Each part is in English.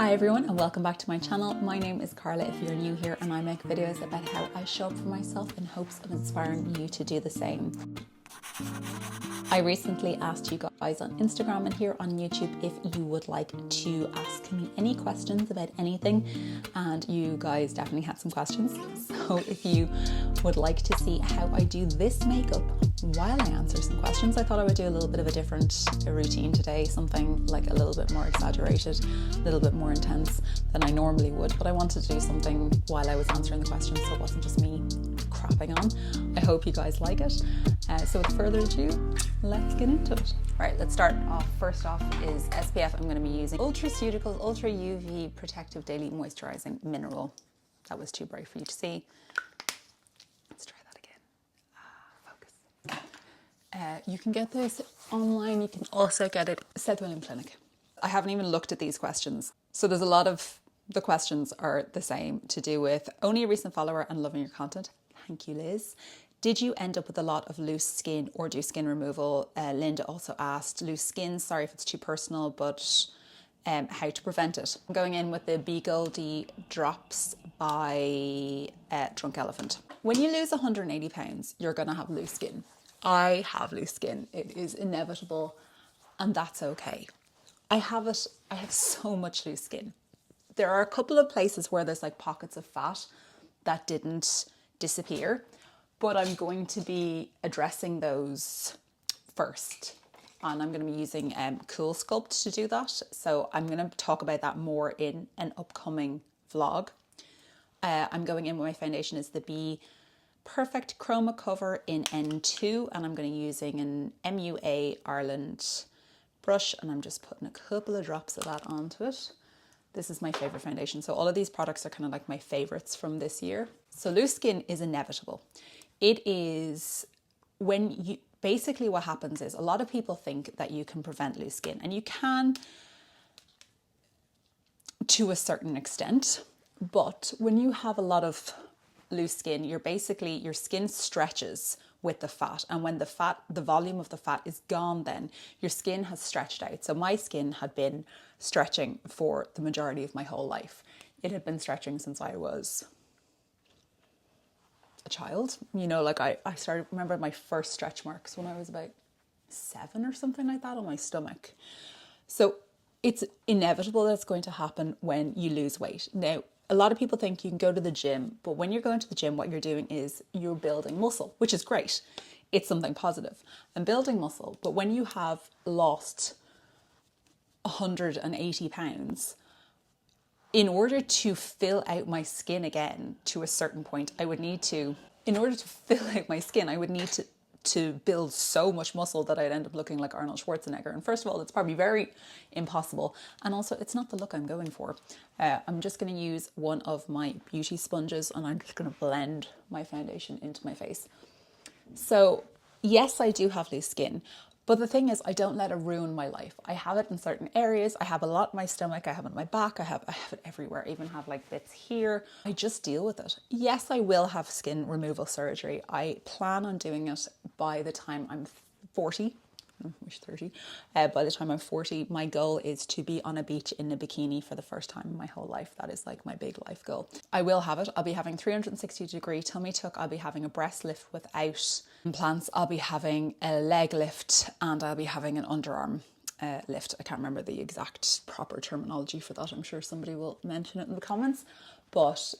Hi everyone and welcome back to my channel. My name is Carla if you're new here, and I make videos about how I show up for myself in hopes of inspiring you to do the same. I recently asked you guys on Instagram and here on YouTube if you would like to ask me any questions about anything, and you guys definitely had some questions. So if you would like to see how I do this makeup while I answer some questions, I thought I would do a little bit of a different routine today, something like a little bit more exaggerated, a little bit more intense than I normally would, but I wanted to do something while I was answering the questions so it wasn't just me crapping on. I hope you guys like it. So with further ado, let's get into it. Right, let's start off. First off is SPF. I'm going to be using Ultraceuticals Ultra UV Protective Daily Moisturizing Mineral. That was too bright for you to see. Let's try that again. Focus. You can get this online. You can also get it at South William Clinic. I haven't even looked at these questions. So there's a lot of the questions are the same, to do with only a recent follower and loving your content. Thank you, Liz. Did you end up with a lot of loose skin or do skin removal? Linda also asked, loose skin, sorry if it's too personal, but how to prevent it. I'm going in with the B-Goldi drops by Drunk Elephant. When you lose 180 pounds, you're going to have loose skin. I have loose skin. It is inevitable, and that's okay. I have it. I have so much loose skin. There are a couple of places where there's like pockets of fat that didn't disappear, but I'm going to be addressing those first, and I'm going to be using Cool Sculpt to do that. So I'm going to talk about that more in an upcoming vlog. I'm going in with my foundation is the Be Perfect Chroma Cover in N2, and I'm going to be using an MUA Ireland brush, and I'm just putting a couple of drops of that onto it. This is my favorite foundation. So all of these products are kind of like my favorites from this year. So loose skin is inevitable. It is when you, basically what happens is a lot of people think that you can prevent loose skin, and you can to a certain extent. But when you have a lot of loose skin, you're basically, your skin stretches with the fat, and when the volume of the fat is gone, then your skin has stretched out. So my skin had been stretching for the majority of my whole life. It had been stretching since I was a child. You know, like I started, remember my first stretch marks when I was about 7 or something like that on my stomach. So it's inevitable that it's going to happen when you lose weight. Now, a lot of people think you can go to the gym, but when you're going to the gym, what you're doing is you're building muscle, which is great. It's something positive and building muscle. But when you have lost 180 pounds, in order to fill out my skin again to a certain point, I would need to, in order to fill out my skin, I would need to build so much muscle that I'd end up looking like Arnold Schwarzenegger. And first of all, it's probably very impossible. And also, it's not the look I'm going for. I'm just going to use one of my beauty sponges, and I'm just going to blend my foundation into my face. So yes, I do have loose skin, but the thing is, I don't let it ruin my life. I have it in certain areas. I have a lot in my stomach. I have it in my back. I have it everywhere. I even have like bits here. I just deal with it. Yes, I will have skin removal surgery. I plan on doing it by the time I'm 40. I wish 30. By the time I'm 40, my goal is to be on a beach in a bikini for the first time in my whole life. That is like my big life goal. I will have it. I'll be having 360-degree tummy tuck. I'll be having a breast lift without implants. I'll be having a leg lift, and I'll be having an underarm lift. I can't remember the exact proper terminology for that. I'm sure somebody will mention it in the comments, but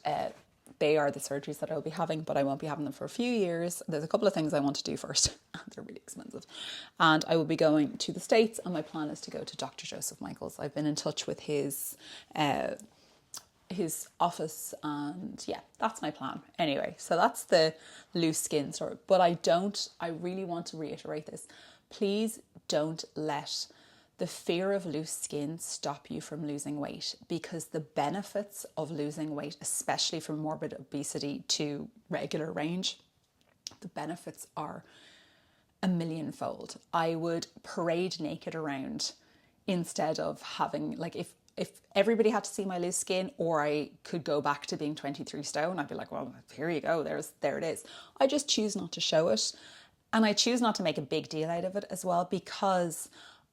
they are the surgeries that I'll be having, but I won't be having them for a few years. There's a couple of things I want to do first. They're really expensive. And I will be going to the States, and my plan is to go to Dr. Joseph Michaels. I've been in touch with his office, and yeah, that's my plan. Anyway, so that's the loose skin story. But I really want to reiterate this. Please don't let the fear of loose skin stop you from losing weight, because the benefits of losing weight, especially from morbid obesity to regular range, the benefits are a millionfold. I would parade naked around instead of having, like, if everybody had to see my loose skin, or I could go back to being 23 stone, I'd be like, well, here you go, there it is. I just choose not to show it, and I choose not to make a big deal out of it as well, because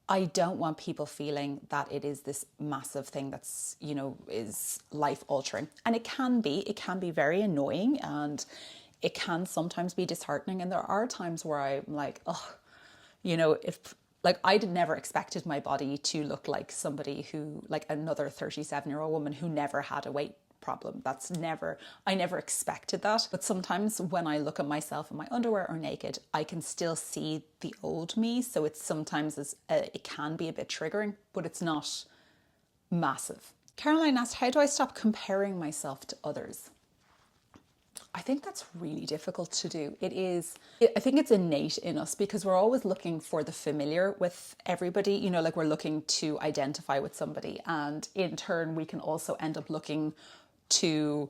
I don't want people feeling that it is this massive thing that's, you know, is life altering. And it can be very annoying, and it can sometimes be disheartening. And there are times where I'm like, oh, you know, if like I'd never expected my body to look like somebody who, like another 37-year-old woman who never had a weight problem. I never expected that. But sometimes when I look at myself in my underwear or naked, I can still see the old me. So it's sometimes it can be a bit triggering, but it's not massive. Caroline asked, how do I stop comparing myself to others? I think that's really difficult to do. I think it's innate in us because we're always looking for the familiar with everybody, you know, like we're looking to identify with somebody. And in turn, we can also end up looking to,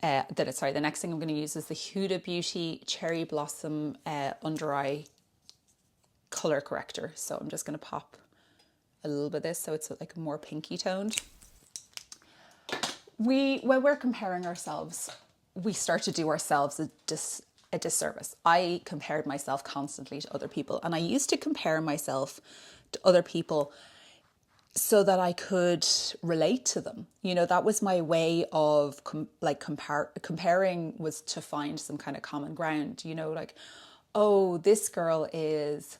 the next thing I'm going to use is the Huda Beauty Cherry Blossom Under Eye Color Corrector. So I'm just going to pop a little bit of this so it's like more pinky toned. When we're comparing ourselves, we start to do ourselves a disservice. I compared myself constantly to other people, and I used to compare myself to other people so that I could relate to them. You know, that was my way of comparing, was to find some kind of common ground, you know, like, oh, this girl is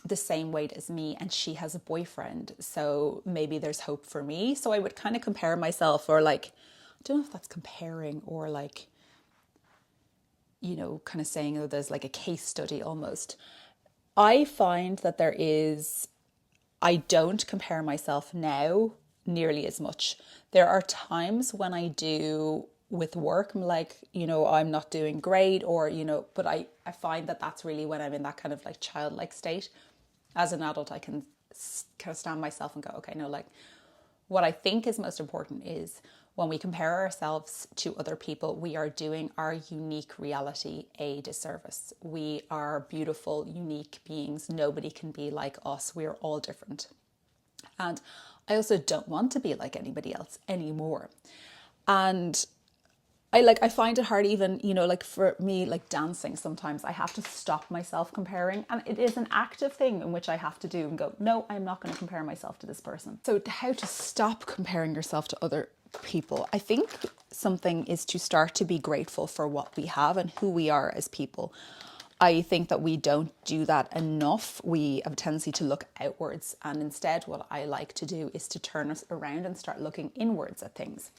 the same weight as me and she has a boyfriend, so maybe there's hope for me. So I would kind of compare myself, or like, I don't know if that's comparing or like, you know, kind of saying, oh, there's like a case study almost. I find that I don't compare myself now nearly as much. There are times when I do with work, I'm like, you know, I'm not doing great, or, you know, but I find that that's really when I'm in that kind of like childlike state. As an adult, I can kind of stand myself and go, okay, no, like what I think is most important is when we compare ourselves to other people, we are doing our unique reality a disservice. We are beautiful, unique beings. Nobody can be like us. We are all different. And I also don't want to be like anybody else anymore. And I find it hard, even, you know, like for me, like dancing, sometimes I have to stop myself comparing, and it is an active thing in which I have to do and go, no, I'm not going to compare myself to this person. So how to stop comparing yourself to other people? I think something is to start to be grateful for what we have and who we are as people. I think that we don't do that enough. We have a tendency to look outwards, and instead what I like to do is to turn us around and start looking inwards at things.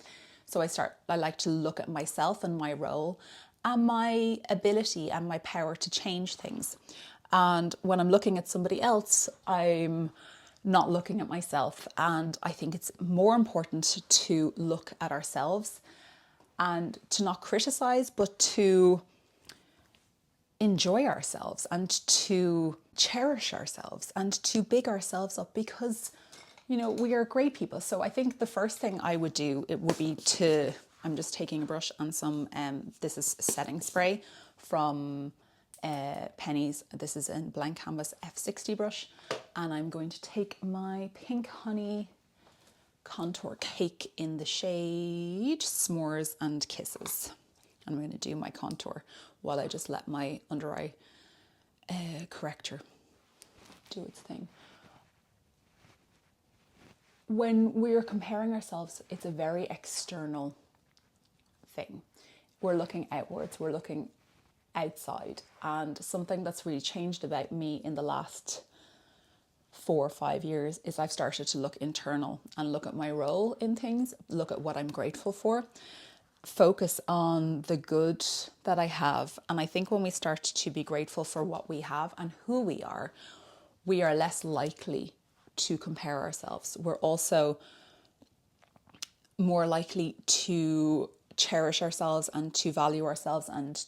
So I like to look at myself and my role and my ability and my power to change things. And when I'm looking at somebody else, I'm not looking at myself. And I think it's more important to look at ourselves and to not criticize, but to enjoy ourselves and to cherish ourselves and to big ourselves up, because you know, we are great people. So I think the first thing I would do, it would be I'm just taking a brush and some, this is setting spray from Penny's. This is a blank canvas F60 brush. And I'm going to take my Pink Honey contour cake in the shade S'mores and Kisses. And I'm going to do my contour while I just let my under eye corrector do its thing. When we're comparing ourselves, it's a very external thing. We're looking outwards, we're looking outside. And something that's really changed about me in the last 4 or 5 years is I've started to look internal and look at my role in things, look at what I'm grateful for, focus on the good that I have. And I think when we start to be grateful for what we have and who we are less likely to compare ourselves. We're also more likely to cherish ourselves and to value ourselves and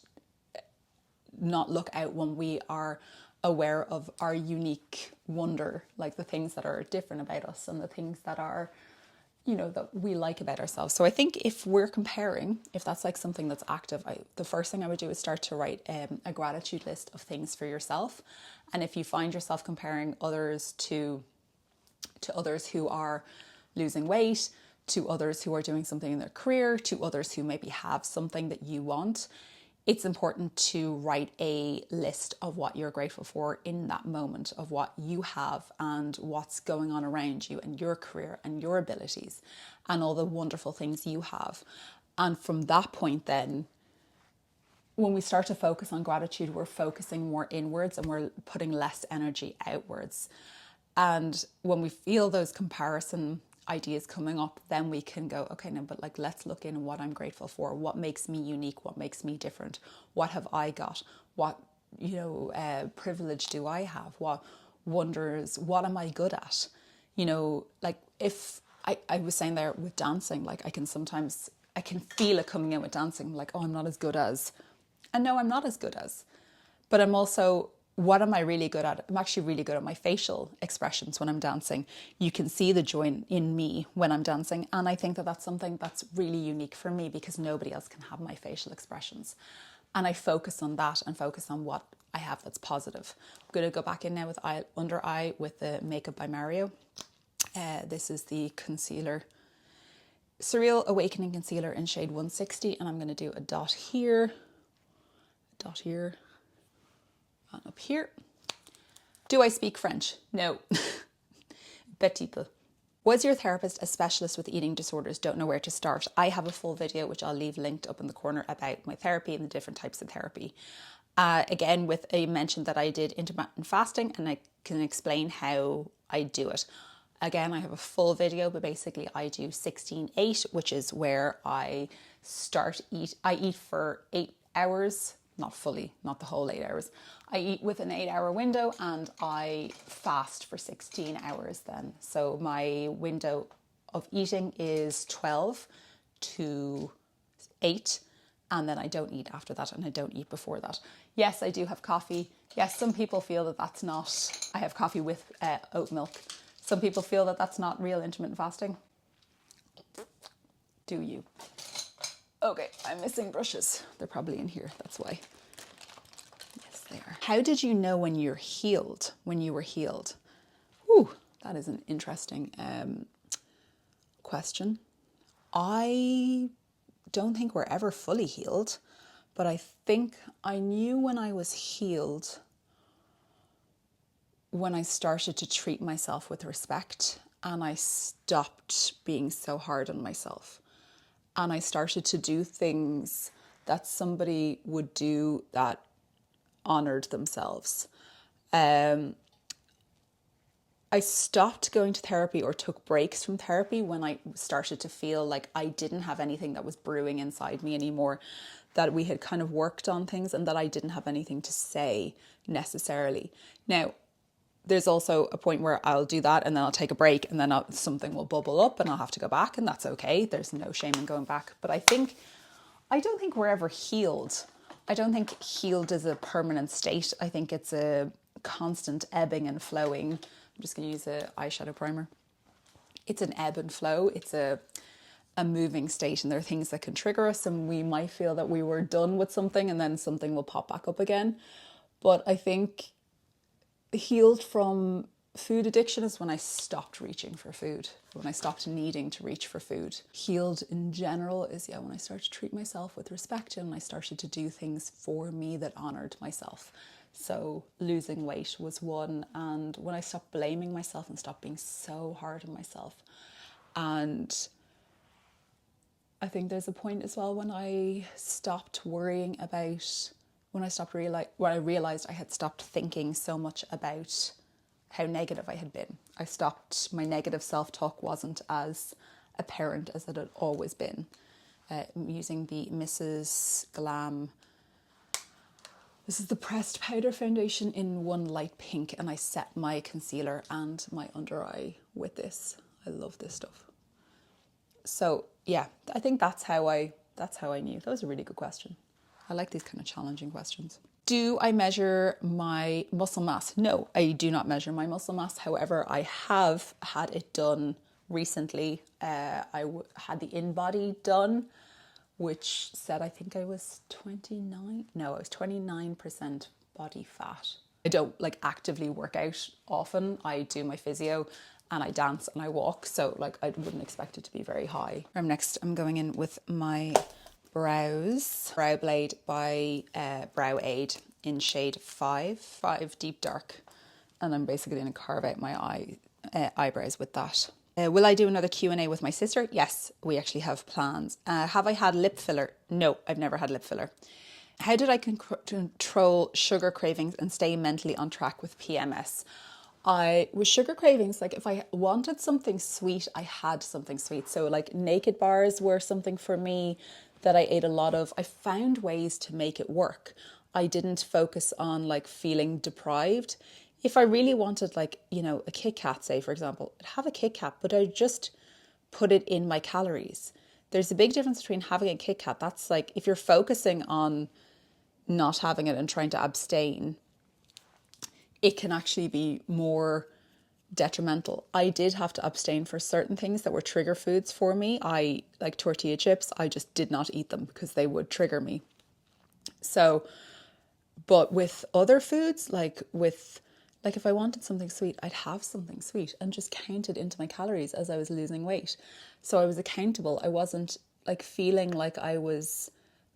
not look out when we are aware of our unique wonder, like the things that are different about us and the things that are, you know, that we like about ourselves. So I think if we're comparing, if that's like something that's active, the first thing I would do is start to write a gratitude list of things for yourself. And if you find yourself comparing others to others who are losing weight, to others who are doing something in their career, to others who maybe have something that you want, it's important to write a list of what you're grateful for in that moment, of what you have and what's going on around you and your career and your abilities and all the wonderful things you have. And from that point then, when we start to focus on gratitude, we're focusing more inwards and we're putting less energy outwards. And when we feel those comparison ideas coming up, then we can go, okay, no, but like, let's look in what I'm grateful for. What makes me unique? What makes me different? What have I got? What, privilege do I have? What wonders, what am I good at? Like if I was saying there with dancing, like I can feel it coming in with dancing, like, oh, I'm not as good as, and no, I'm not as good as, but I'm also, what am I really good at? I'm actually really good at my facial expressions when I'm dancing. You can see the joy in me when I'm dancing. And I think that that's something that's really unique for me because nobody else can have my facial expressions. And I focus on that and focus on what I have that's positive. I'm going to go back in now with under eye with the Makeup by Mario. This is the concealer, Surreal Awakening Concealer in shade 160. And I'm going to do a dot here, and up here. Do I speak French? No. Petit peu. Was your therapist a specialist with eating disorders? Don't know where to start. I have a full video, which I'll leave linked up in the corner, about my therapy and the different types of therapy. Again, with a mention that I did intermittent fasting, and I can explain how I do it. Again, I have a full video, but basically I do 16-8, which is where I eat for 8 hours. Not fully, not the whole 8 hours. I eat with an 8-hour window and I fast for 16 hours then. So my window of eating is 12 to 8, and then I don't eat after that and I don't eat before that. Yes, I do have coffee. Yes, some people feel that that's not, I have coffee with oat milk. Some people feel that that's not real intermittent fasting. Do you? Okay, I'm missing brushes. They're probably in here, that's why. Yes, they are. How did you know when you're healed, when you were healed? Whew, that is an interesting question. I don't think we're ever fully healed, but I think I knew when I was healed when I started to treat myself with respect and I stopped being so hard on myself. And I started to do things that somebody would do that honored themselves. I stopped going to therapy or took breaks from therapy when I started to feel like I didn't have anything that was brewing inside me anymore, that we had kind of worked on things and that I didn't have anything to say necessarily. Now, there's also a point where I'll do that and then I'll take a break and then something will bubble up and I'll have to go back, and that's okay. There's no shame in going back. But I don't think we're ever healed. I don't think healed is a permanent state. I think it's a constant ebbing and flowing. I'm just going to use an eyeshadow primer. It's an ebb and flow. It's a moving state, and there are things that can trigger us and we might feel that we were done with something and then something will pop back up again. But I think healed from food addiction is when I stopped reaching for food, when I stopped needing to reach for food. Healed in general is, when I started to treat myself with respect and I started to do things for me that honoured myself. So losing weight was one, and when I stopped blaming myself and stopped being so hard on myself. And I think there's a point as well when I stopped worrying about, when I realised I had stopped thinking so much about how negative I had been. My negative self-talk wasn't as apparent as it had always been. I'm using the Mrs. Glam. This is the pressed powder foundation in one light pink, and I set my concealer and my under eye with this. I love this stuff. So yeah, I think that's how I knew. That was a really good question. I like these kind of challenging questions. Do I measure my muscle mass? No, I do not measure my muscle mass. However, I have had it done recently. I had the InBody done, which said I think I was 29% body fat. I don't actively work out often. I do my physio and I dance and I walk. So I wouldn't expect it to be very high. Next, I'm going in with my brows. Brow Blade by Brow Aid in shade 5 deep dark. And I'm basically going to carve out my eyebrows with that. Will I do another Q&A with my sister? Yes, we actually have plans. Have I had lip filler? No, I've never had lip filler. How did I control sugar cravings and stay mentally on track with PMS? With sugar cravings, like if I wanted something sweet, I had something sweet. So like naked bars were something for me that I ate a lot of. I found ways to make it work. I didn't focus on like feeling deprived. If I really wanted like, you know, a Kit Kat, say for example, I'd have a Kit Kat, but I just put it in my calories. There's a big difference between having a Kit Kat. That's like, if you're focusing on not having it and trying to abstain, it can actually be more detrimental. I did have to abstain for certain things that were trigger foods for me. I like tortilla chips. I just did not eat them because they would trigger me. So, but with other foods, like if I wanted something sweet, I'd have something sweet and just count it into my calories as I was losing weight. So I was accountable. I wasn't like feeling like I was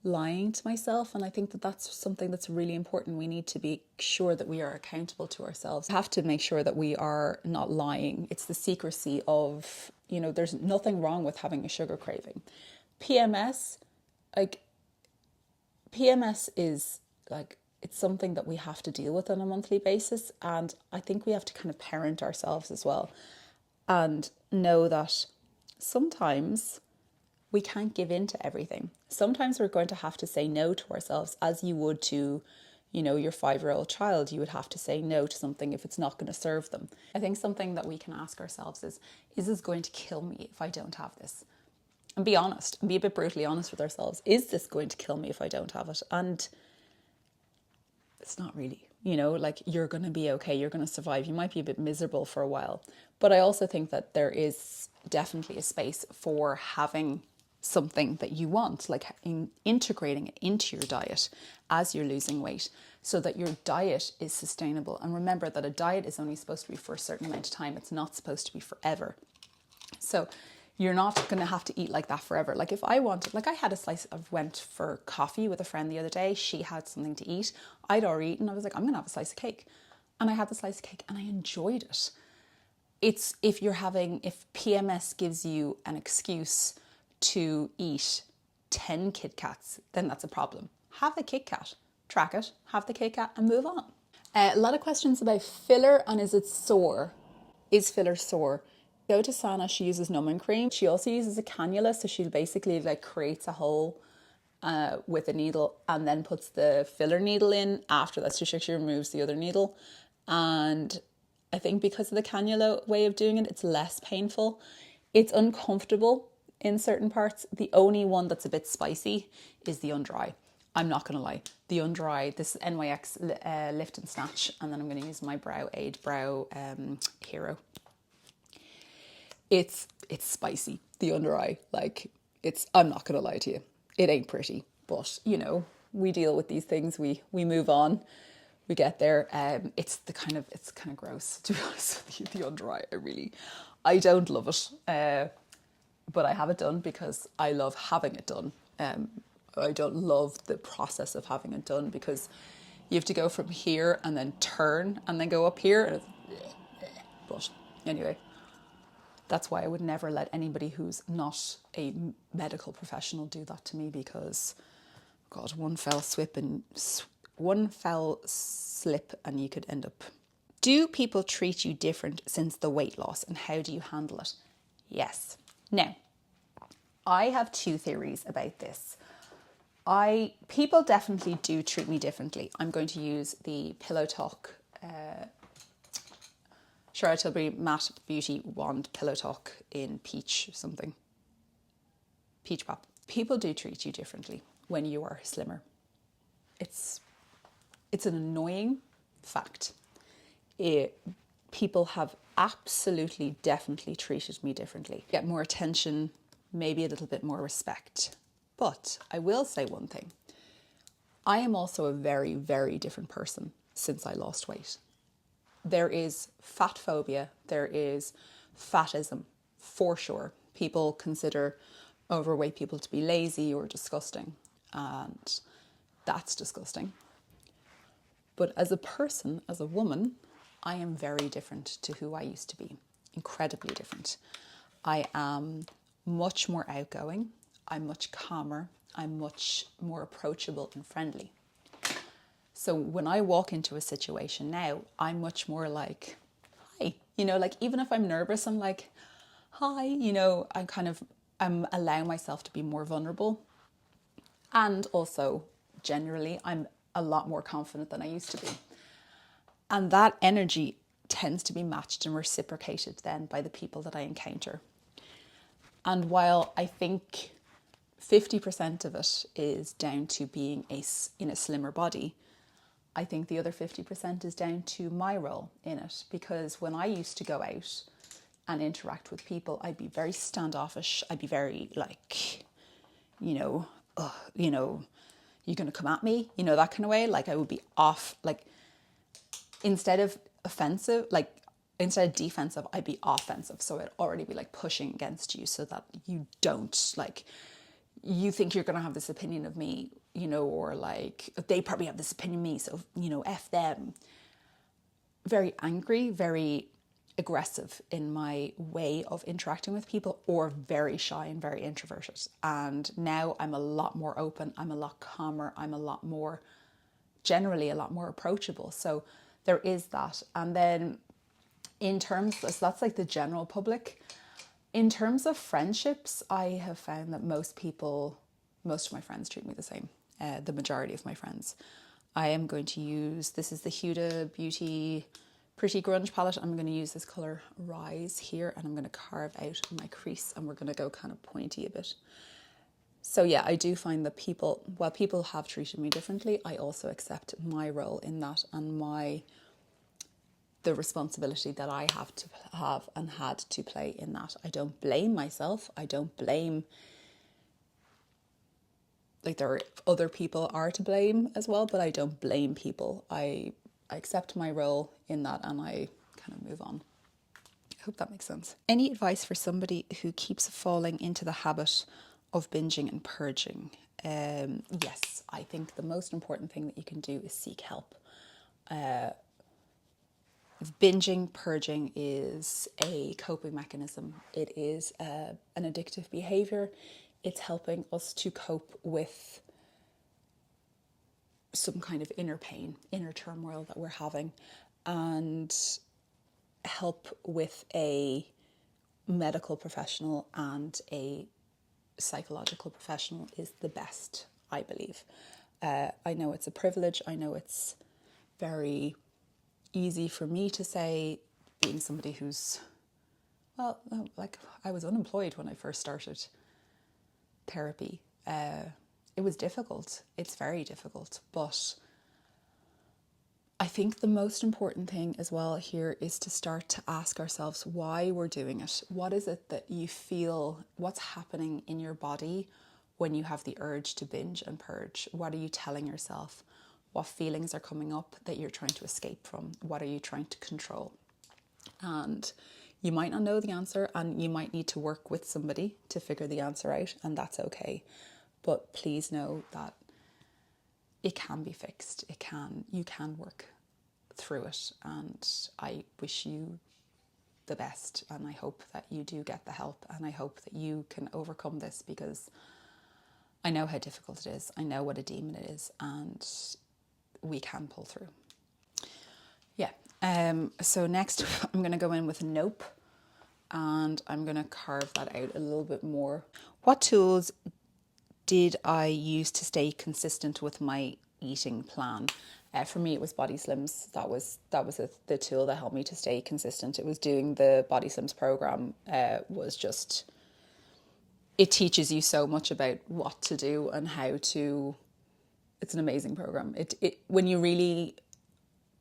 lying to myself. And I think that that's something that's really important. We need to be sure that we are accountable to ourselves. We have to make sure that we are not lying. It's the secrecy of, you know, there's nothing wrong with having a sugar craving. PMS is like, it's something that we have to deal with on a monthly basis. And I think we have to kind of parent ourselves as well and know that sometimes we can't give in to everything. Sometimes we're going to have to say no to ourselves, as you would to, you know, your 5-year-old child. You would have to say no to something if it's not going to serve them. I think something that we can ask ourselves is this going to kill me if I don't have this? And be honest, and be a bit brutally honest with ourselves. Is this going to kill me if I don't have it? And it's not really, you know, like you're going to be okay. You're going to survive. You might be a bit miserable for a while. But I also think that there is definitely a space for having something that you want, like integrating it into your diet as you're losing weight so that your diet is sustainable. And remember that a diet is only supposed to be for a certain amount of time. It's not supposed to be forever. So you're not going to have to eat like that forever. Like if I wanted, like I had a slice of, went for coffee with a friend the other day. She had something to eat. I'd already eaten. I was like, I'm going to have a slice of cake. And I had the slice of cake and I enjoyed it. It's if PMS gives you an excuse to eat 10 Kit Kats, then that's a problem. Have a Kit Kat, track it, have the Kit Kat and move on. A lot of questions about filler and is it sore? Is filler sore? Go to Sana, she uses numbing cream. She also uses a cannula, so she basically like creates a hole with a needle and then puts the filler needle in after that. So she removes the other needle. And I think because of the cannula way of doing it, it's less painful. It's uncomfortable in certain parts. The only one that's a bit spicy is the under eye. I'm not going to lie. The under eye, this is NYX Lift and Snatch, and then I'm going to use my Brow Aid Brow Hero. It's spicy, the under eye. Like, I'm not going to lie to you. It ain't pretty, but you know, we deal with these things. We move on. We get there. It's kind of gross, to be honest with you, the under eye. I don't love it. But I have it done because I love having it done. I don't love the process of having it done because you have to go from here and then turn and then go up here. And but anyway, that's why I would never let anybody who's not a medical professional do that to me because, God, one fell slip and you could end up. Do people treat you different since the weight loss and how do you handle it? Yes. Now, I have two theories about this. People definitely do treat me differently. I'm going to use the Pillow Talk Charlotte Tilbury Matte Beauty Wand Pillow Talk in peach something. Peach pop. People do treat you differently when you are slimmer. It's an annoying fact. People have absolutely, definitely treated me differently. Get more attention, maybe a little bit more respect. But I will say one thing. I am also a very, very different person since I lost weight. There is fat phobia. There is fatism, for sure. People consider overweight people to be lazy or disgusting, and that's disgusting. But as a person, as a woman, I am very different to who I used to be. Incredibly different. I am much more outgoing. I'm much calmer. I'm much more approachable and friendly. So when I walk into a situation now, I'm much more like, hi. You know, like even if I'm nervous, I'm like, hi. You know, I'm allowing myself to be more vulnerable. And also, generally, I'm a lot more confident than I used to be. And that energy tends to be matched and reciprocated then by the people that I encounter. And while I think 50% of it is down to being in a slimmer body, I think the other 50% is down to my role in it. Because when I used to go out and interact with people, I'd be very standoffish. I'd be very like, you're going to come at me, that kind of way. Like I would be off, like instead of defensive, I'd be offensive. So I'd already be like pushing against you so that you don't you think you're going to have this opinion of me, or like they probably have this opinion of me. So, F them. Very angry, very aggressive in my way of interacting with people, or very shy and very introverted. And now I'm a lot more open. I'm a lot calmer. I'm generally a lot more approachable. So there is that. And then so that's like the general public. In terms of friendships, I have found that most of my friends treat me the same. The majority of my friends. I am going to use, this is the Huda Beauty Pretty Grunge palette. I'm going to use this colour Rise here, and I'm going to carve out my crease, and we're going to go kind of pointy a bit. So yeah, I do find that while people have treated me differently, I also accept my role in that and the responsibility that I have to have and had to play in that. I don't blame myself. I don't blame, like there are other people are to blame as well, but I don't blame people. I accept my role in that and I kind of move on. I hope that makes sense. Any advice for somebody who keeps falling into the habit of binging and purging? Yes, I think the most important thing that you can do is seek help. Binging, purging is a coping mechanism. It is an addictive behavior. It's helping us to cope with some kind of inner pain, inner turmoil that we're having, and help with a medical professional and a psychological professional is the best, I believe. I know it's a privilege. I know it's very easy for me to say, being somebody who's, I was unemployed when I first started therapy. It was difficult. It's very difficult. But I think the most important thing as well here is to start to ask ourselves why we're doing it. What is it that you feel, what's happening in your body when you have the urge to binge and purge? What are you telling yourself? What feelings are coming up that you're trying to escape from? What are you trying to control? And you might not know the answer, and you might need to work with somebody to figure the answer out, and that's okay. But please know that it can be fixed. You can work through it, and I wish you the best, and I hope that you do get the help, and I hope that you can overcome this, because I know how difficult it is. I know what a demon it is, and we can pull through. Yeah. So next I'm going to go in with Nope, and I'm going to carve that out a little bit more. What tools did I use to stay consistent with my eating plan? For me, it was Body Slims. That was the tool that helped me to stay consistent. It was doing the Body Slims program. It teaches you so much about what to do and how to. It's an amazing program. It when you really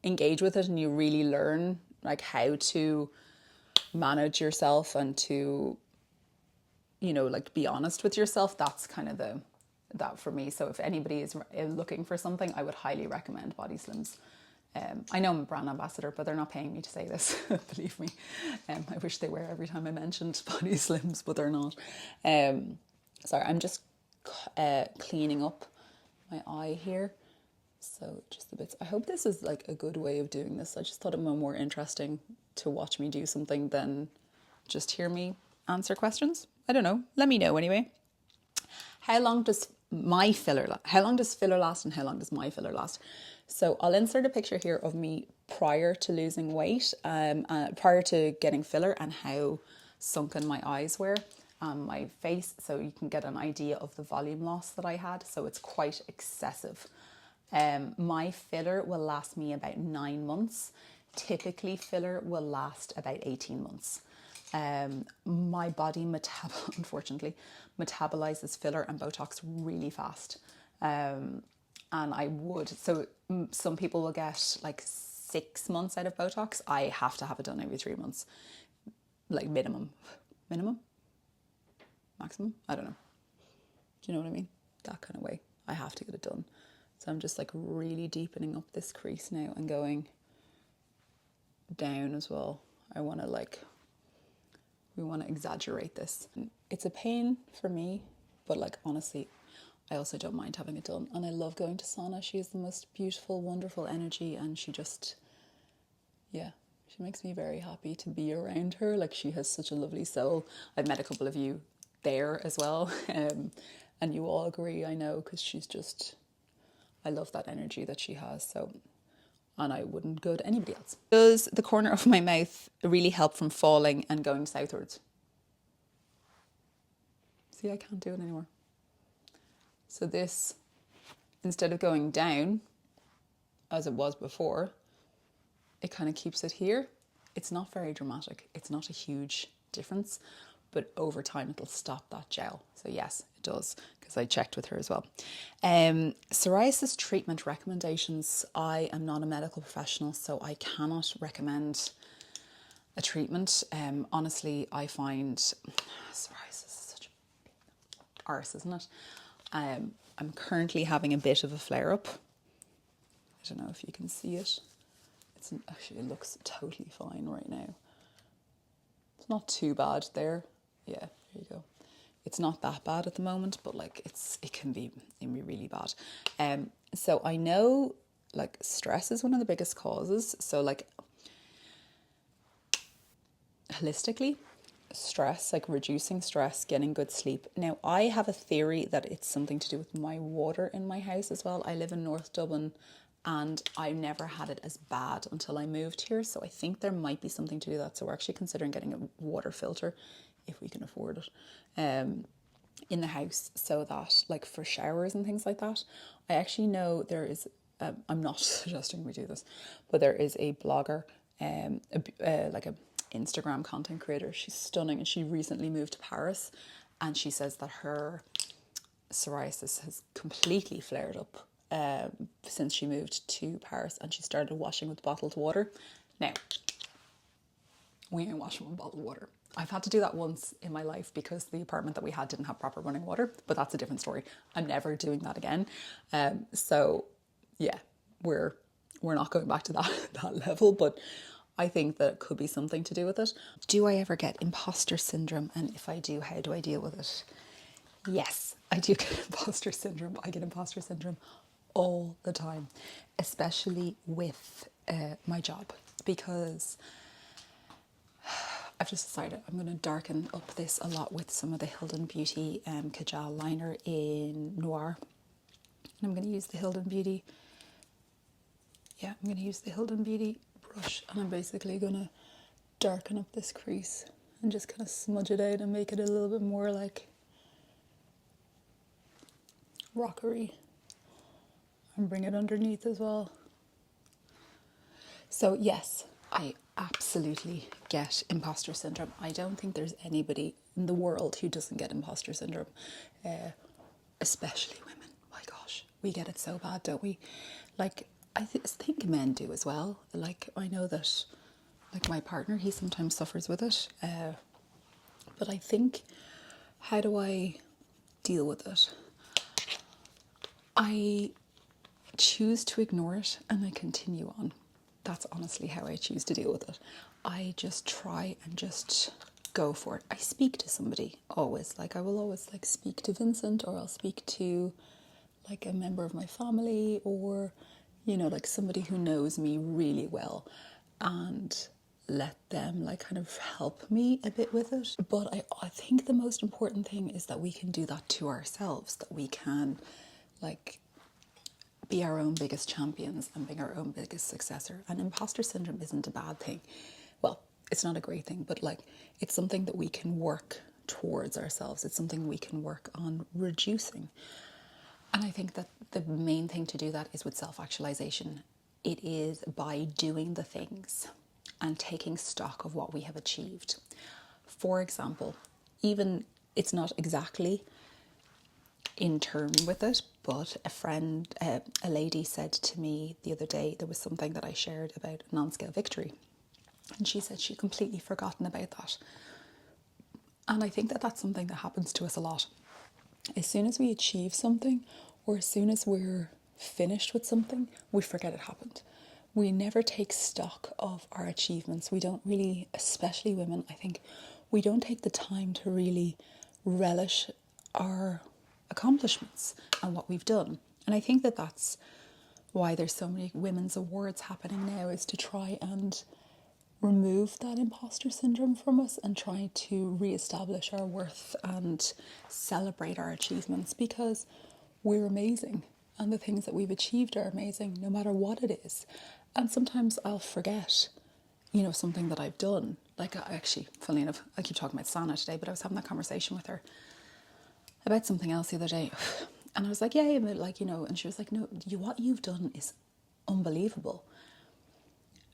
engage with it and you really learn like how to manage yourself and to, be honest with yourself, that's kind of that for me. So if anybody is looking for something, I would highly recommend Body Slims. I know I'm a brand ambassador, but they're not paying me to say this, believe me. I wish they were every time I mentioned Body Slims, but they're not. Sorry, I'm just cleaning up my eye here. So just the bits. I hope this is like a good way of doing this. I just thought it would be more interesting to watch me do something than just hear me answer questions. I don't know. Let me know anyway. How long does filler last and how long does my filler last? So I'll insert a picture here of me prior to losing weight, prior to getting filler, and how sunken my eyes were on my face, so you can get an idea of the volume loss that I had. So it's quite excessive. My filler will last me about 9 months. Typically filler will last about 18 months. My body unfortunately metabolizes filler and Botox really fast. And some people will get like 6 months out of Botox. I have to have it done every 3 months, like minimum, maximum. I don't know. Do you know what I mean? That kind of way. I have to get it done. So I'm just like really deepening up this crease now and going down as well. We want to exaggerate this. It's a pain for me, but like honestly, I also don't mind having it done. And I love going to sauna. She has the most beautiful, wonderful energy, and she makes me very happy to be around her. Like, she has such a lovely soul. I've met a couple of you there as well, and you all agree, I know, because I love that energy that she has. So, and I wouldn't go to anybody else. Does the corner of my mouth really help from falling and going southwards? See, I can't do it anymore. So this, instead of going down as it was before, it kind of keeps it here. It's not very dramatic. It's not a huge difference, but over time it'll stop that gel. So yes, it does, because I checked with her as well. Psoriasis treatment recommendations. I am not a medical professional, so I cannot recommend a treatment. Honestly, I find psoriasis is such a arse, isn't it? I'm currently having a bit of a flare-up. I don't know if you can see it. Actually, it looks totally fine right now. It's not too bad there. Yeah, there you go. It's not that bad at the moment, but like it can be really bad. So I know like stress is one of the biggest causes. So like holistically, stress, like reducing stress, getting good sleep. Now I have a theory that it's something to do with my water in my house as well. I live in North Dublin, and I never had it as bad until I moved here. So I think there might be something to do with that. So we're actually considering getting a water filter, if we can afford it, in the house, so that like for showers and things like that. I actually know there is, I'm not suggesting we do this, but there is a blogger, like a Instagram content creator. She's stunning, and she recently moved to Paris, and she says that her psoriasis has completely flared up since she moved to Paris, and she started washing with bottled water. Now, we ain't washing with bottled water. I've had to do that once in my life because the apartment that we had didn't have proper running water, but that's a different story. I'm never doing that again. So yeah, we're not going back to that level, but I think that it could be something to do with it. Do I ever get imposter syndrome? And if I do, how do I deal with it? Yes, I do get imposter syndrome. I get imposter syndrome all the time, especially with my job, because I've just decided I'm going to darken up this a lot with some of the Hilden Beauty Kajal liner in Noir. And I'm going to use the Hilden Beauty. Yeah, I'm going to use the Hilden Beauty brush, and I'm basically going to darken up this crease and just kind of smudge it out and make it a little bit more like rockery, and bring it underneath as well. So yes, I absolutely get imposter syndrome. I don't think there's anybody in the world who doesn't get imposter syndrome, especially women. My gosh, we get it so bad, don't we? Like, I think men do as well. Like, I know that, like, my partner, he sometimes suffers with it. But I think, how do I deal with it? I choose to ignore it and I continue on. That's honestly how I choose to deal with it. I just try and just go for it. I speak to somebody always. Like I will always like speak to Vincent, or I'll speak to like a member of my family, or you know, like somebody who knows me really well, and let them like kind of help me a bit with it. But I think the most important thing is that we can do that to ourselves, that we can like be our own biggest champions and be our own biggest successor. And imposter syndrome isn't a bad thing. Well, it's not a great thing, but like it's something that we can work towards ourselves. It's something we can work on reducing. And I think that the main thing to do that is with self-actualization. It is by doing the things and taking stock of what we have achieved. For example, even it's not exactly in term with it, but a lady said to me the other day, there was something that I shared about non-scale victory, and she said she'd completely forgotten about that. And I think that that's something that happens to us a lot. As soon as we achieve something, or as soon as we're finished with something, we forget it happened. We never take stock of our achievements. We don't really, especially women, I think, we don't take the time to really relish our accomplishments and what we've done. And I think that that's why there's so many women's awards happening now, is to try and remove that imposter syndrome from us and try to reestablish our worth and celebrate our achievements, because we're amazing and the things that we've achieved are amazing no matter what it is. And sometimes I'll forget, you know, something that I've done. Like I actually, funnily enough, I keep talking about Sana today, but I was having that conversation with her about something else the other day. And I was like, yeah, but like, you know, and she was like, no, what you've done is unbelievable.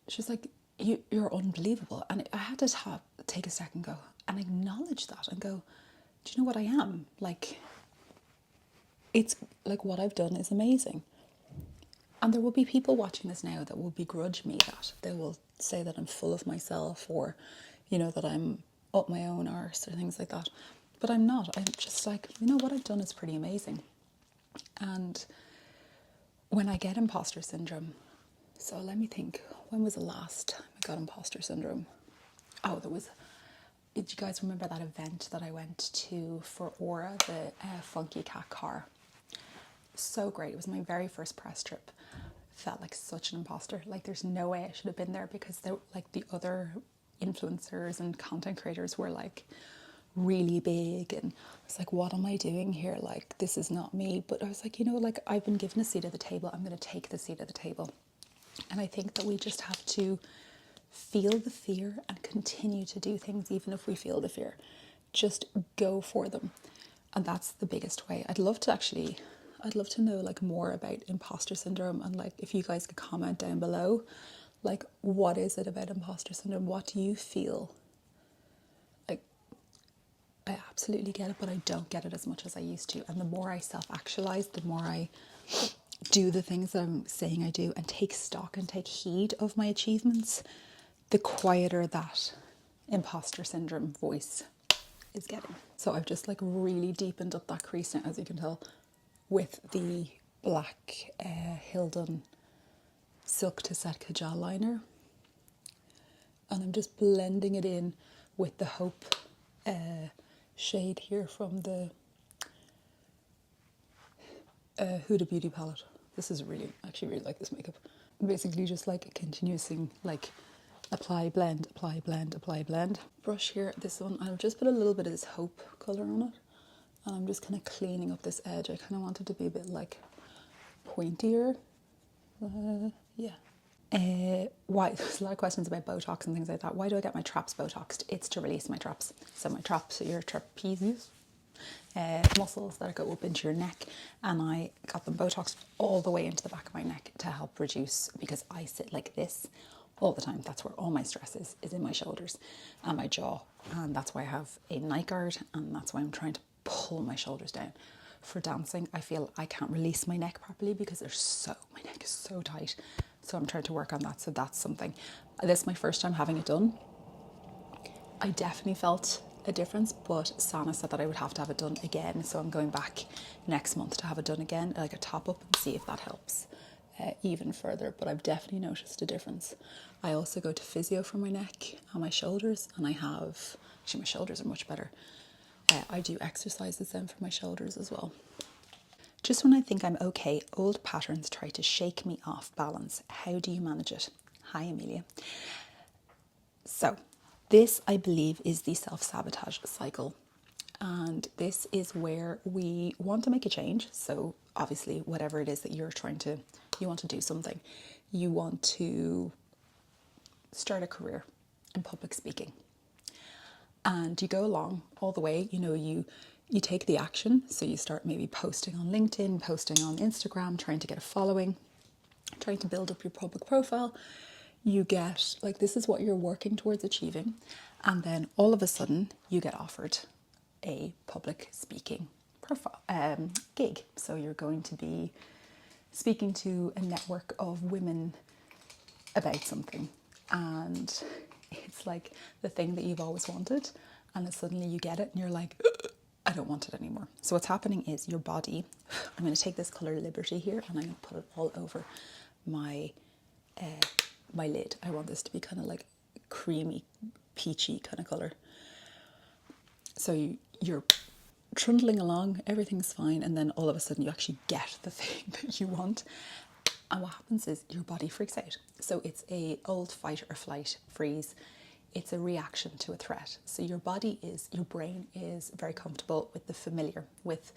She was like, you're unbelievable. And I had to take a second, go and acknowledge that and go, do you know what I am? Like, it's like what I've done is amazing. And there will be people watching this now that will begrudge me that. They will say that I'm full of myself, or, you know, that I'm up my own arse or things like that. But I'm not. I'm just like, you know, what I've done is pretty amazing. And when I get imposter syndrome, so let me think, when was the last time I got imposter syndrome? Oh, did you guys remember that event that I went to for Aura, the Funky Cat car? So great. It was my very first press trip. Felt like such an imposter. Like there's no way I should have been there, because like the other influencers and content creators were like really big, and I was like, what am I doing here? Like, this is not me. But I was like, you know, like I've been given a seat at the table. I'm going to take the seat at the table. And I think that we just have to feel the fear and continue to do things even if we feel the fear. Just go for them. And that's the biggest way. I'd love to know like more about imposter syndrome, and like if you guys could comment down below, like what is it about imposter syndrome? What do you feel? Like, I absolutely get it, but I don't get it as much as I used to. And the more I self-actualize, the more I do the things that I'm saying I do and take stock and take heed of my achievements, the quieter that imposter syndrome voice is getting. So I've just like really deepened up that crease now, as you can tell, with the black Hilden Silk to Set Kajal liner. And I'm just blending it in with the Hope shade here from the Huda Beauty palette. This is I actually really like this makeup. Basically just like continuously like apply, blend, apply, blend, apply, blend. Brush here, this one, I'll just put a little bit of this Hope colour on it. And I'm just kind of cleaning up this edge. I kind of want it to be a bit like pointier. Yeah. Why? There's a lot of questions about Botox and things like that. Why do I get my traps Botoxed? It's to release my traps. So my traps are your trapezius. Muscles that go up into your neck, and I got them Botoxed all the way into the back of my neck to help reduce, because I sit like this all the time. That's where all my stress is in my shoulders and my jaw, and that's why I have a night guard, and that's why I'm trying to pull my shoulders down. For dancing, I feel I can't release my neck properly because my neck is so tight, so I'm trying to work on that. So that's something. This is my first time having it done. I definitely felt a difference, but Sana said that I would have to have it done again, so I'm going back next month to have it done again, like a top up, and see if that helps even further. But I've definitely noticed a difference. I also go to physio for my neck and my shoulders, and I have Actually, my shoulders are much better. I do exercises then for my shoulders as well. Just when I think I'm okay, old patterns try to shake me off balance. How do you manage it? Hi, Amelia. So this, I believe, is the self-sabotage cycle. And this is where we want to make a change. So obviously, whatever it is that you're you want to do something. You want to start a career in public speaking. And you go along all the way, you take the action. So you start maybe posting on LinkedIn, posting on Instagram, trying to get a following, trying to build up your public profile. You get, this is what you're working towards achieving. And then all of a sudden you get offered a public speaking profile gig. So you're going to be speaking to a network of women about something. And it's like the thing that you've always wanted, and then suddenly you get it and you're like, I don't want it anymore. So what's happening is your body, I'm going to take this colour Liberty here and I'm going to put it all over my my lid. I want this to be kind of like creamy, peachy kind of colour. So you're trundling along, everything's fine, and then all of a sudden you actually get the thing that you want. And what happens is your body freaks out. So it's a old fight or flight freeze. It's a reaction to a threat. So your brain is very comfortable with the familiar, with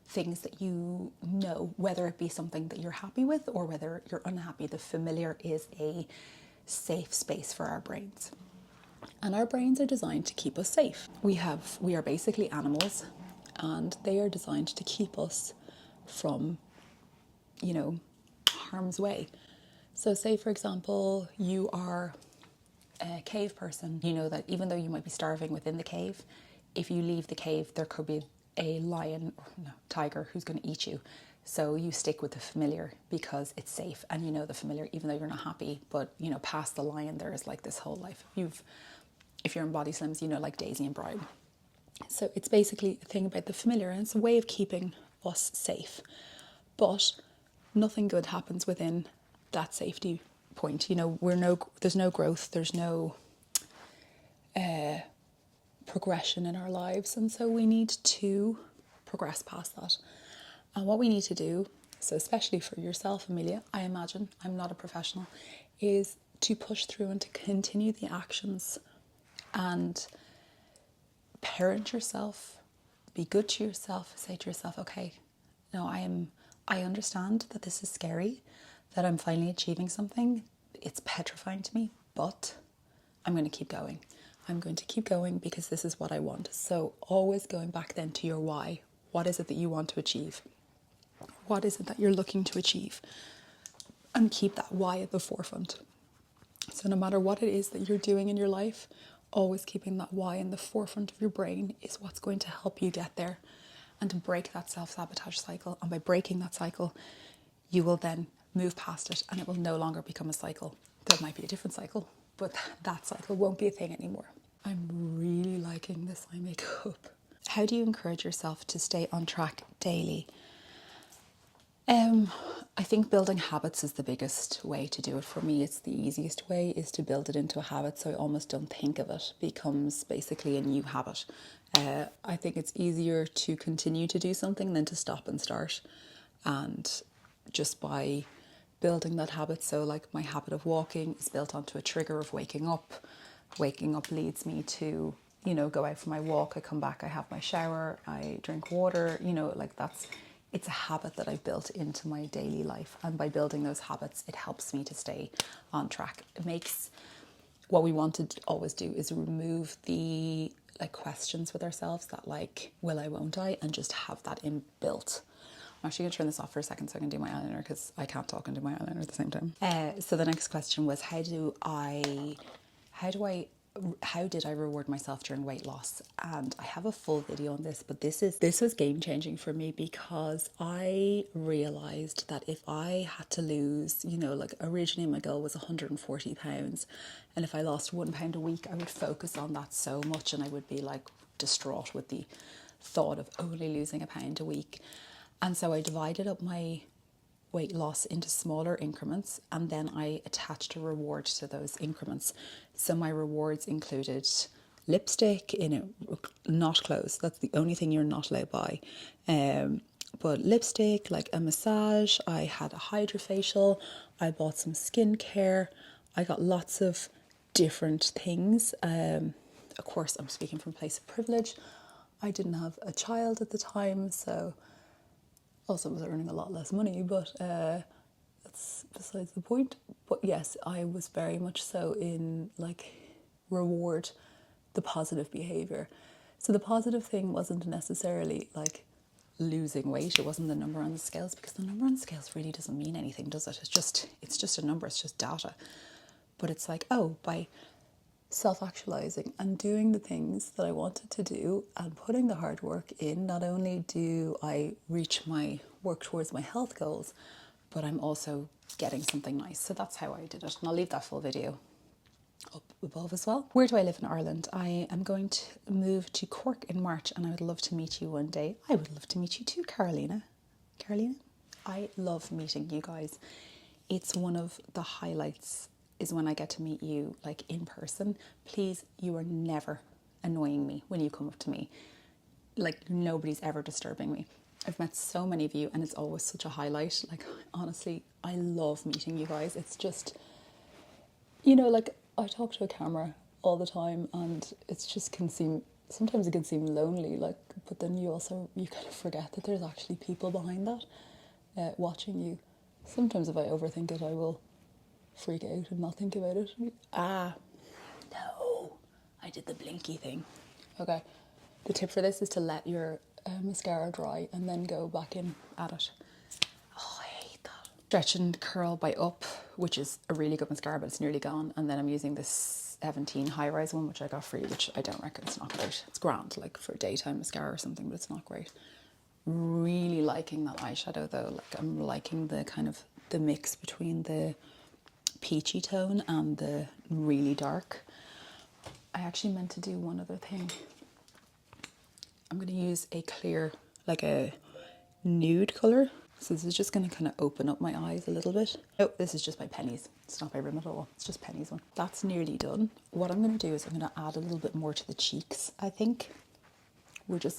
things that you know, whether it be something that you're happy with or whether you're unhappy. The familiar is a safe space for our brains. And our brains are designed to keep us safe. We are basically animals, and they are designed to keep us from, harm's way. So say, for example, you are a cave person. You know that even though you might be starving within the cave, if you leave the cave, there could be a lion or tiger who's going to eat you. So you stick with the familiar because it's safe, and the familiar, even though you're not happy. But past the lion, there is this whole life. If you're in Body Slims, like Daisy and Brian. So it's basically a thing about the familiar, and it's a way of keeping us safe. But nothing good happens within that safety point. There's no growth, there's no progression in our lives, and so we need to progress past that. And what we need to do, so especially for yourself, Amelia, I imagine, I'm not a professional, is to push through and to continue the actions and parent yourself, be good to yourself, say to yourself, okay, no, I understand that this is scary, that I'm finally achieving something. It's petrifying to me, but I'm going to keep going. I'm going to keep going because this is what I want. So always going back then to your why. What is it that you want to achieve? What is it that you're looking to achieve? And keep that why at the forefront. So no matter what it is that you're doing in your life, always keeping that why in the forefront of your brain is what's going to help you get there and to break that self-sabotage cycle. And by breaking that cycle, you will then move past it and it will no longer become a cycle. There might be a different cycle, but that cycle won't be a thing anymore. I'm really liking this eye makeup. How do you encourage yourself to stay on track daily? I think building habits is the biggest way to do it. For me, it's the easiest way is to build it into a habit, so I almost don't think of it. It becomes basically a new habit. I think it's easier to continue to do something than to stop and start. And just by building that habit, so my habit of walking is built onto a trigger of waking up. Waking up leads me to, go out for my walk, I come back, I have my shower, I drink water, it's a habit that I've built into my daily life. And by building those habits, it helps me to stay on track. It makes what we want to always do is remove the questions with ourselves that will I, won't I, and just have that inbuilt. I'm actually going to turn this off for a second so I can do my eyeliner because I can't talk and do my eyeliner at the same time. So the next question was, how did I reward myself during weight loss? And I have a full video on this, but this was game changing for me because I realized that if I had to lose, originally my goal was 140 pounds. And if I lost 1 pound a week, I would focus on that so much and I would be distraught with the thought of only losing a pound a week. And so I divided up my weight loss into smaller increments, and then I attached a reward to those increments. So my rewards included lipstick in it, not clothes. That's the only thing you're not allowed to buy. But lipstick, like a massage, I had a hydrofacial, I bought some skincare, I got lots of different things. Of course, I'm speaking from a place of privilege. I didn't have a child at the time, so also was earning a lot less money, but that's besides the point. But yes, I was very much so in like reward the positive behaviour. So the positive thing wasn't necessarily like losing weight. It wasn't the number on the scales, because the number on the scales really doesn't mean anything, does it? It's just a number, it's just data. But it's like, oh, by self-actualizing and doing the things that I wanted to do and putting the hard work in, not only do I work towards my health goals, but I'm also getting something nice. So that's how I did it. And I'll leave that full video up above as well. Where do I live in Ireland? I am going to move to Cork in March, and I would love to meet you one day. I would love to meet you too, Carolina. I love meeting you guys. It's one of the highlights is when I get to meet you like in person. Please, you are never annoying me when you come up to me. Like, nobody's ever disturbing me. I've met so many of you and it's always such a highlight. Like, honestly, I love meeting you guys. It's just, you know, like I talk to a camera all the time and it's just sometimes it can seem lonely, like, but then you kind of forget that there's actually people behind that watching you. Sometimes if I overthink it, I will freak out and not think about it. No, I did the blinky thing. Okay, the tip for this is to let your mascara dry and then go back in at it. Oh, I hate that. Stretch and Curl by Up, which is a really good mascara, but it's nearly gone. And then I'm using this 17 high rise one, which I got free, which I don't reckon, it's not great. It's grand, like for daytime mascara or something, but it's not great. Really liking that eyeshadow though. Like, I'm liking the kind of the mix between the peachy tone and the really dark. I actually meant to do one other thing. I'm going to use a clear, like a nude colour. So this is just going to kind of open up my eyes a little bit. Oh, this is just by Pennies. It's not by Rimmel at all. It's just Pennies one. That's nearly done. What I'm going to do is I'm going to add a little bit more to the cheeks, I think. And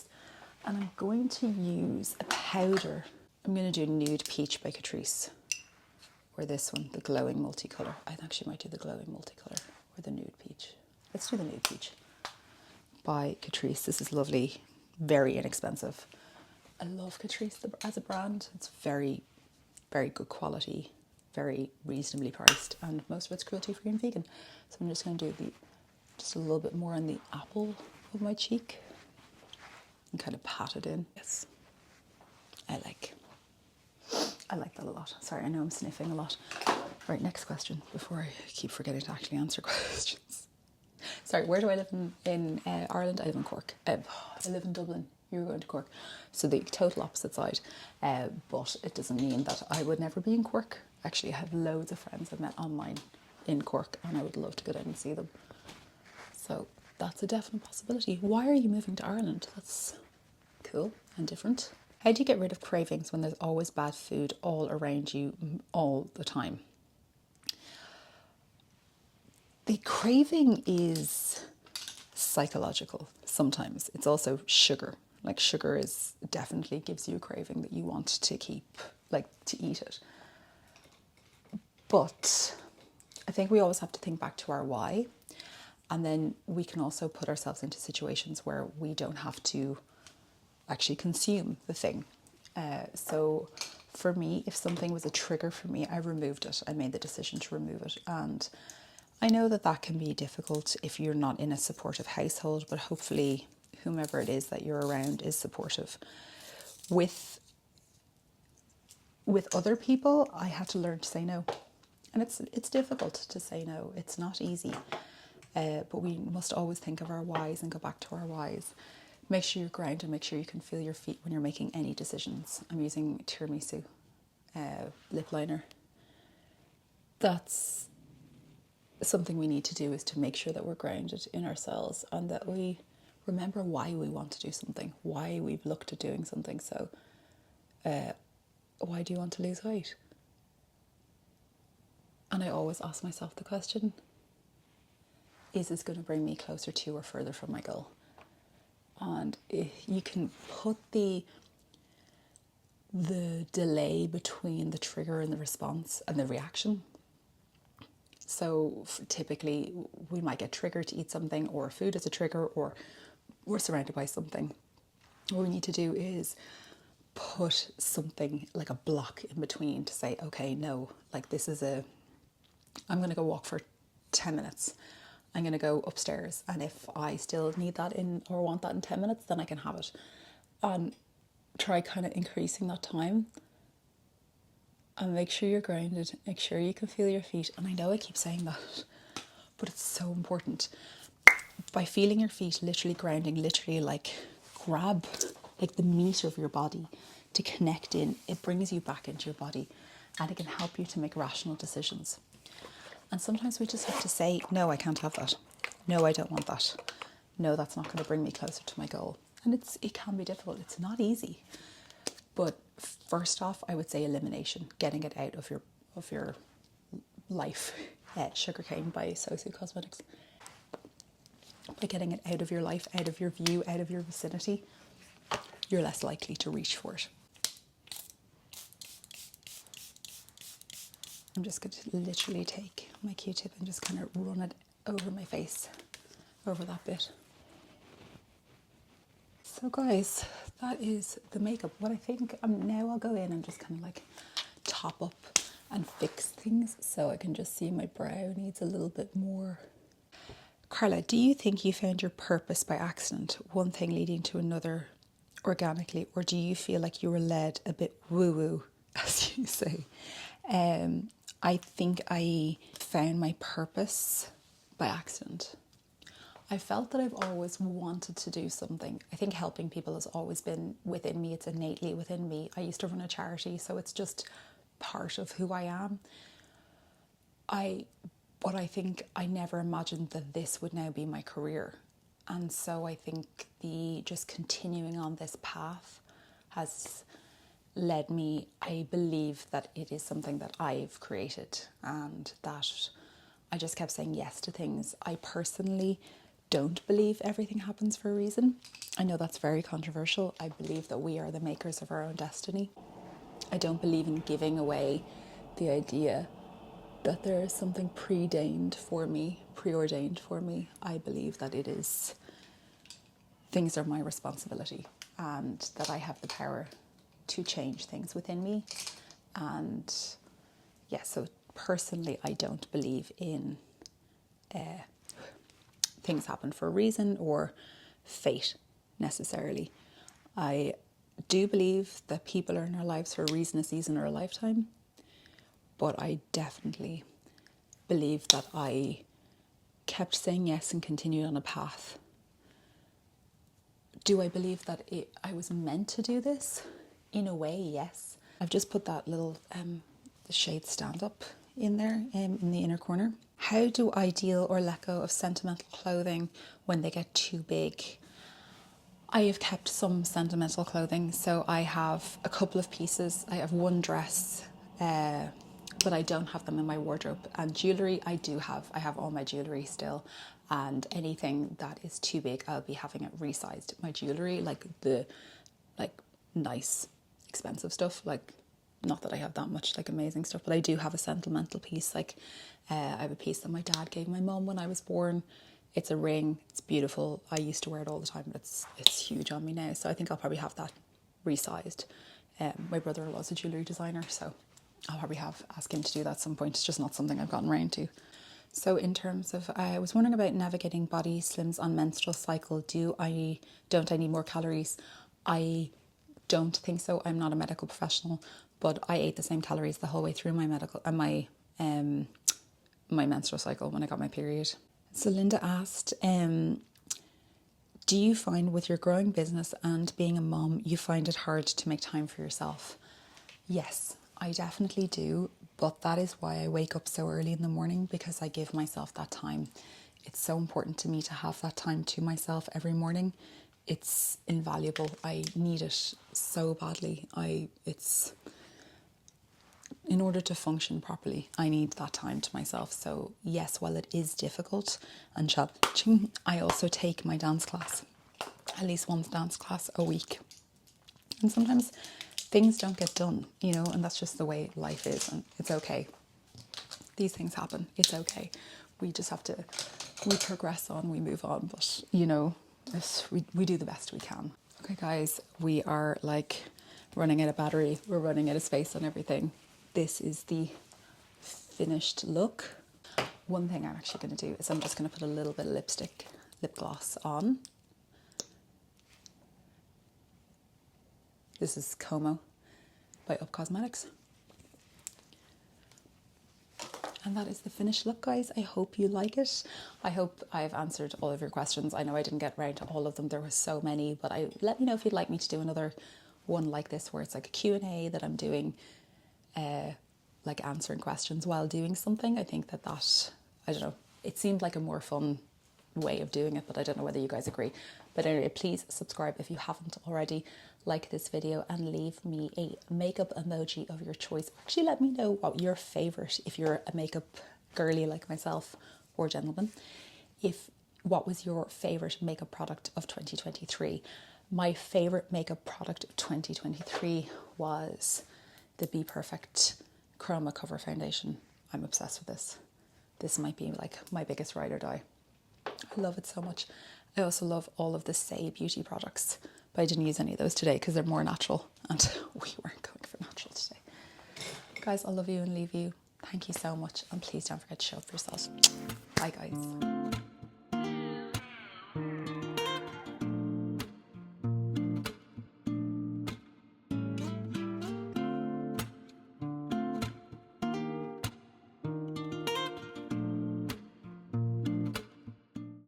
I'm going to use a powder. I'm going to do Nude Peach by Catrice. Or this one, the Glowing Multicolour. I actually might do the Glowing Multicolour or the Nude Peach. Let's do the Nude Peach by Catrice. This is lovely, very inexpensive. I love Catrice as a brand. It's very, very good quality, very reasonably priced, and most of it's cruelty-free and vegan. So I'm just going to do just a little bit more on the apple of my cheek and kind of pat it in. Yes, I like that a lot. Sorry, I know I'm sniffing a lot. Right, next question before I keep forgetting to actually answer questions. Sorry, where do I live in Ireland? I live in Cork. I live in Dublin. You're going to Cork. So the total opposite side. But it doesn't mean that I would never be in Cork. Actually, I have loads of friends I've met online in Cork and I would love to go down and see them. So that's a definite possibility. Why are you moving to Ireland? That's cool and different. How do you get rid of cravings when there's always bad food all around you all the time? The craving is psychological sometimes. It's also sugar. Like, sugar definitely gives you a craving that you want to keep, like to eat it. But I think we always have to think back to our why. And then we can also put ourselves into situations where we don't have to actually consume the thing. So for me, if something was a trigger for me, I removed it. I made the decision to remove it. And I know that that can be difficult if you're not in a supportive household, but hopefully whomever it is that you're around is supportive. With other people, I had to learn to say no. And it's difficult to say no. It's not easy. But we must always think of our whys and go back to our whys. Make sure you're grounded, make sure you can feel your feet when you're making any decisions. I'm using Tiramisu lip liner. That's something we need to do, is to make sure that we're grounded in ourselves and that we remember why we want to do something, why we've looked at doing something. So why do you want to lose weight? And I always ask myself the question, is this going to bring me closer to or further from my goal? And you can put the delay between the trigger and the response and the reaction. So typically we might get triggered to eat something, or food is a trigger, or we're surrounded by something. What we need to do is put something like a block in between to say, okay, no, like this is I'm going to go walk for 10 minutes. I'm going to go upstairs. And if I still need that or want that in 10 minutes, then I can have it. And try kind of increasing that time. And make sure you're grounded. Make sure you can feel your feet. And I know I keep saying that, but it's so important. By feeling your feet, literally grounding, literally like grab like the meat of your body to connect in. It brings you back into your body, and it can help you to make rational decisions. And sometimes we just have to say, no, I can't have that. No, I don't want that. No, that's not going to bring me closer to my goal. And it can be difficult. It's not easy. But first off, I would say elimination, getting it out of your life. Sugarcane by Cosmetic. By getting it out of your life, out of your view, out of your vicinity, you're less likely to reach for it. I'm just going to literally take my Q-tip and just kind of run it over my face, over that bit. So guys, that is the makeup. What I think, now I'll go in and just kind of like top up and fix things, so I can just see my brow needs a little bit more. Carla, do you think you found your purpose by accident, one thing leading to another organically, or do you feel like you were led a bit woo-woo, as you say? I think I found my purpose by accident. I felt that I've always wanted to do something. I think helping people has always been within me. It's innately within me. I used to run a charity, so it's just part of who I am. But I think I never imagined that this would now be my career. And so I think just continuing on this path has led me, I believe that it is something that I've created, and that I just kept saying yes to things. I personally don't believe everything happens for a reason. I know that's very controversial. I believe that we are the makers of our own destiny. I don't believe in giving away the idea that there is something preordained for me. I believe that things are my responsibility, and that I have the power to change things within me. And yeah, so personally, I don't believe in things happen for a reason or fate necessarily. I do believe that people are in our lives for a reason, a season, or a lifetime. But I definitely believe that I kept saying yes and continued on a path. Do I believe that I was meant to do this? In a way, yes. I've just put that little the shade Stand Up in there in the inner corner. How do I deal or let go of sentimental clothing when they get too big? I have kept some sentimental clothing, so I have a couple of pieces. I have one dress, but I don't have them in my wardrobe. And jewellery, I have all my jewellery still, and anything that is too big, I'll be having it resized. My jewellery, like nice, expensive stuff, like not that I have that much like amazing stuff, but I do have a sentimental piece. Like I have a piece that my dad gave my mum when I was born. It's a ring. It's beautiful. I used to wear it all the time, but it's huge on me now. So I think I'll probably have that resized. My brother-in-law's a jewellery designer, so I'll probably ask him to do that at some point. It's just not something I've gotten around to. So in terms of, I was wondering about navigating body slims on menstrual cycle. Don't I need more calories? I don't think so. I'm not a medical professional, but I ate the same calories the whole way through my my menstrual cycle when I got my period. So Linda asked, do you find with your growing business and being a mom, you find it hard to make time for yourself? Yes, I definitely do. But that is why I wake up so early in the morning, because I give myself that time. It's so important to me to have that time to myself every morning. It's invaluable. I need it so badly. in order to function properly, I need that time to myself. So yes, while it is difficult and challenging, I also take my dance class, at least one dance class a week. And sometimes things don't get done, you know, and that's just the way life is, and it's okay. These things happen. It's okay. We just have to, we progress on, we move on, but you know, we do the best we can. Okay guys, we are like running out of battery. We're running out of space on everything. This is the finished look. One thing I'm actually going to do is I'm just going to put a little bit of lip gloss on. This is Como by Cosmetics. And that is the finished look, guys. I hope you like it. I hope I've answered all of your questions. I know I didn't get around to all of them. There were so many, but let me know if you'd like me to do another one like this, where it's like a Q&A that I'm doing, like answering questions while doing something. I think that, I don't know, it seemed like a more fun way of doing it, but I don't know whether you guys agree. But anyway, please subscribe if you haven't already, like this video, and leave me a makeup emoji of your choice. Actually, let me know what your favorite, if you're a makeup girly like myself, or gentleman, what was your favorite makeup product of 2023. My favorite makeup product of 2023 was the Be Perfect Chroma Cover Foundation. I'm obsessed with this. This might be like my biggest ride or die. I love it so much. I also love all of the Say Beauty products, but I didn't use any of those today because they're more natural, and we weren't going for natural today. Guys, I love you and leave you. Thank you so much, and please don't forget to show up for yourself. Bye guys.